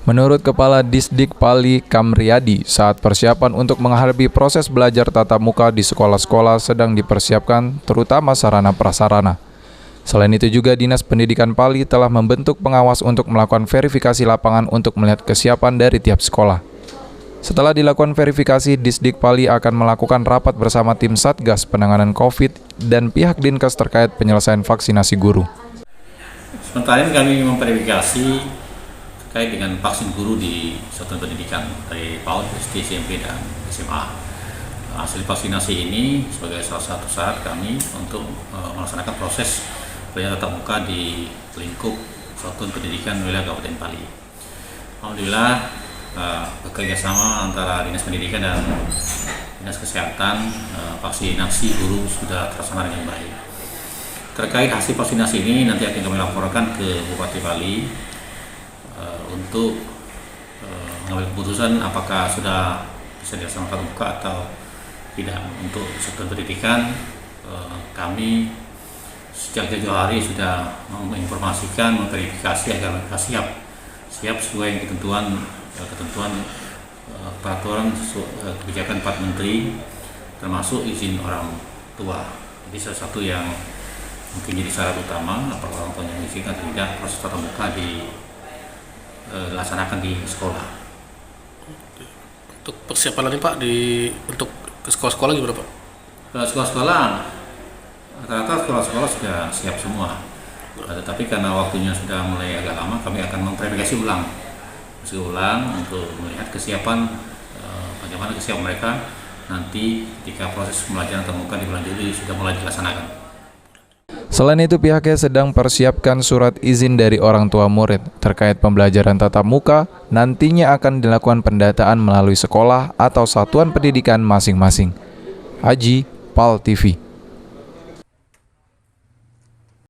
Menurut Kepala Disdik Pali Kamriyadi, saat persiapan untuk menghadapi proses belajar tatap muka di sekolah-sekolah sedang dipersiapkan, terutama sarana prasarana. Selain itu juga Dinas Pendidikan Pali telah membentuk pengawas untuk melakukan verifikasi lapangan untuk melihat kesiapan dari tiap sekolah. Setelah dilakukan verifikasi, Disdik Pali akan melakukan rapat bersama tim Satgas Penanganan COVID dan pihak Dinkes terkait penyelesaian vaksinasi guru. Sementara ini kami memverifikasi terkait dengan vaksin guru di satuan pendidikan dari PAUD, SD, SMP, dan SMA. Hasil vaksinasi ini sebagai salah satu syarat kami untuk melaksanakan proses belajar tatap muka di lingkup satuan pendidikan wilayah Kabupaten Pali. Alhamdulillah bekerjasama antara Dinas Pendidikan dan Dinas Kesehatan, vaksinasi guru sudah terlaksana dengan baik. Terkait hasil vaksinasi ini nanti akan kami laporkan ke Bupati Pali untuk mengambil keputusan apakah sudah bisa dilaksanakan buka atau tidak. Untuk sektor pendidikan, kami sejak jauh hari sudah menginformasikan, memverifikasi agar mereka siap sesuai ketentuan peraturan kebijakan 4 Menteri, termasuk izin orang tua. Jadi salah satu yang mungkin jadi syarat utama apakah orang tua yang mengizinkan atau tidak proses tatap muka dilaksanakan di sekolah. Untuk persiapan ini Pak untuk ke sekolah-sekolah gimana Pak? Sekolah-sekolah, rata-rata sekolah-sekolah sudah siap semua. Tetapi karena waktunya sudah mulai agak lama, kami akan memverifikasi ulang untuk melihat kesiapan, bagaimana kesiapan mereka nanti ketika proses pembelajaran tatap muka di bulan Juli sudah mulai dilaksanakan. Selain itu, pihaknya sedang persiapkan surat izin dari orang tua murid terkait pembelajaran tatap muka. Nantinya akan dilakukan pendataan melalui sekolah atau satuan pendidikan masing-masing. Haji, PAL TV.